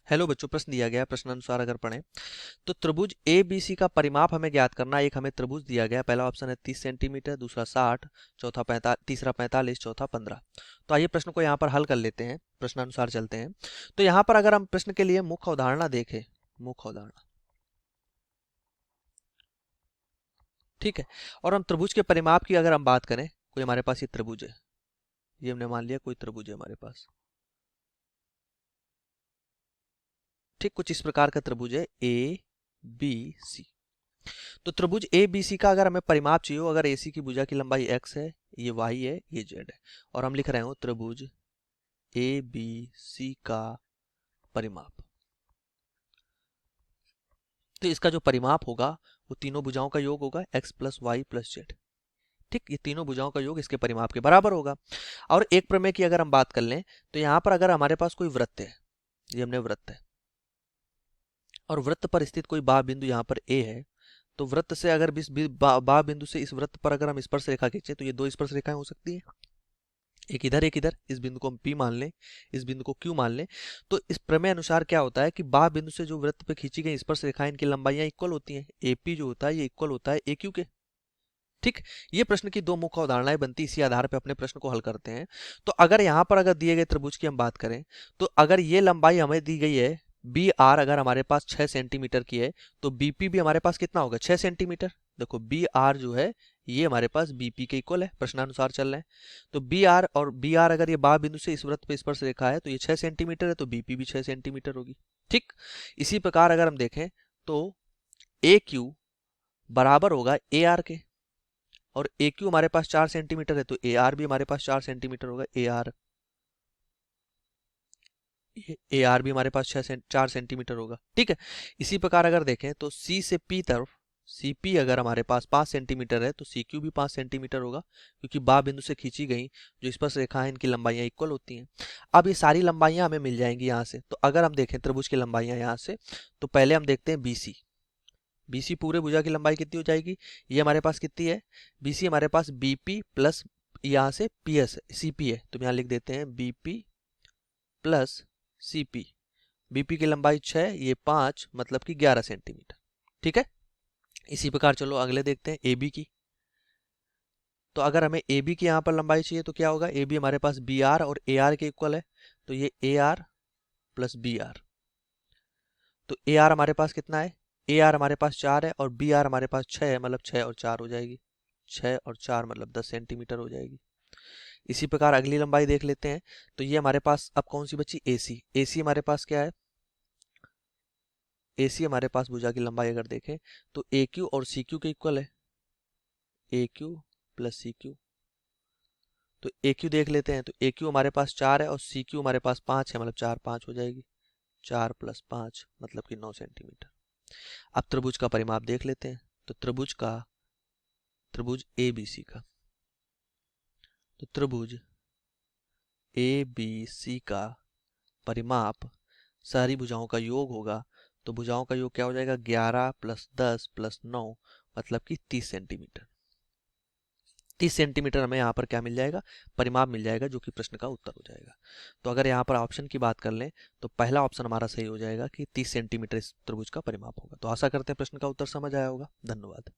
Hello बच्चों, प्रश्न दिया गया है। प्रश्नानुसार अगर पढ़ें तो त्रिभुज ए बी सी का परिमाप हमें ज्ञात करना है। एक हमें त्रिभुज दिया गया है। पहला ऑप्शन है 30 सेंटीमीटर, दूसरा 60, चौथा 45, तीसरा 45, चौथा 15। तो आइए प्रश्न को यहाँ पर हल कर लेते हैं, प्रश्नानुसार चलते हैं। तो यहाँ पर अगर हम प्रश्न के लिए मुख्य अवधारणा देखें, मुख्य अवधारणा, ठीक है, और हम त्रिभुज के परिमाप की अगर हम बात करें, कोई हमारे पास ये त्रिभुज है, ये हमने मान लिया कोई त्रिभुज है हमारे पास, ठीक, कुछ इस प्रकार का त्रिभुज है ए बी सी। तो त्रिभुज ए बी सी का अगर हमें परिमाप चाहिए हो, अगर AC की भुजा की लंबाई x है, ये y है, ये z है, और हम लिख रहे हो त्रिभुज ए बी सी का परिमाप, तो इसका जो परिमाप होगा वो तीनों भुजाओं का योग होगा, x plus y plus z. ठीक, ये तीनों भुजाओं का योग इसके परिमाप के बराबर होगा। और एक प्रमेय की अगर हम बात कर लें तो यहाँ पर अगर हमारे पास कोई वृत्त है, ये हमने वृत्त है, और वृत्त पर स्थित कोई बा बिंदु यहाँ पर A है, तो वृत्त से अगर बा बिंदु से इस वृत्त पर अगर हम स्पर्श रेखा खींचे तो ये दो स्पर्श रेखाएं हो सकती है, एक इधर एक इधर। इस बिंदु को हम P मान लें, इस बिंदु को Q मान लें। तो इस प्रमेय अनुसार क्या होता है कि बा बिंदु से जो वृत्त पे खींची गई स्पर्श रेखाएं, इनकी लंबाइयां इक्वल होती हैं। AP जो होता है ये इक्वल होता है AQ के। ठीक, ये प्रश्न की दो मुख्य अवधारणाएं बनती, इसी आधार पर अपने प्रश्न को हल करते हैं। तो अगर यहाँ पर अगर दिए गए त्रिभुज की हम बात करें तो अगर ये लंबाई हमें दी गई है BR, अगर हमारे पास 6 सेंटीमीटर की है तो BP भी हमारे पास कितना होगा, 6 सेंटीमीटर। देखो BR जो है ये हमारे पास BP के इक्वल है, प्रश्नानुसार चल रहे हैं। तो BR और BR अगर ये बा बिंदु से इस वृत्त पे स्पर्श रेखा है तो ये 6 सेंटीमीटर है, तो BP भी 6 सेंटीमीटर होगी। ठीक, इसी प्रकार अगर हम देखें तो AQ बराबर होगा AR के, और AQ हमारे पास 4 सेंटीमीटर है तो AR भी हमारे पास 4 सेंटीमीटर होगा। AR भी हमारे पास 4 सेंटीमीटर होगा। ठीक है, इसी प्रकार अगर देखें तो C से P तरफ CP अगर हमारे पास 5 सेंटीमीटर है तो CQ भी 5 सेंटीमीटर होगा, क्योंकि बा बिंदु से खींची गई जो स्पर्श रेखा है इनकी लंबाइयां इक्वल होती हैं। अब ये सारी लंबाइयां हमें मिल जाएंगी यहाँ से। तो अगर हम देखें त्रिभुज की लंबाइयां यहाँ से, तो पहले हम देखते हैं BC पूरे भुजा की लंबाई कितनी हो जाएगी, ये हमारे पास कितनी है, BC हमारे पास BP प्लस यहाँ से PS CP है, तो यहाँ लिख देते हैं BP प्लस CP। BP की लंबाई 6, ये 5, मतलब कि 11 सेंटीमीटर। ठीक है, इसी प्रकार चलो अगले देखते हैं AB की। तो अगर हमें AB की यहाँ पर लंबाई चाहिए तो क्या होगा, AB हमारे पास BR और AR के इक्वल है, तो ये AR प्लस BR। तो AR हमारे पास कितना है, AR हमारे पास 4 है और BR हमारे पास 6 है, मतलब 6 और 4 हो जाएगी, 6 और 4 मतलब 10 सेंटीमीटर हो जाएगी। इसी प्रकार अगली लंबाई देख लेते हैं। तो ये हमारे पास अब कौन सी बची, AC हमारे पास क्या है, AC हमारे पास भुजा की लंबाई अगर देखें तो AQ और CQ के इक्वल है, AQ प्लस CQ। तो AQ देख लेते हैं, तो AQ हमारे पास 4 है और CQ हमारे पास 5 है, मतलब 4 5 हो जाएगी, 4 प्लस 5 मतलब कि 9 सेंटीमीटर। अब त्रिभुज का परिमाप देख लेते हैं। तो त्रिभुज ABC का, तो त्रिभुज ABC का परिमाप सारी भुजाओं का योग होगा। तो भुजाओं का योग क्या हो जाएगा, 11 प्लस 10 प्लस 9 मतलब कि 30 सेंटीमीटर। 30 सेंटीमीटर हमें यहाँ पर क्या मिल जाएगा, परिमाप मिल जाएगा, जो कि प्रश्न का उत्तर हो जाएगा। तो अगर यहाँ पर ऑप्शन की बात कर लें तो पहला ऑप्शन हमारा सही हो जाएगा कि 30 सेंटीमीटर इस त्रिभुज का परिमाप होगा। तो आशा करते हैं प्रश्न का उत्तर समझ आया होगा। धन्यवाद।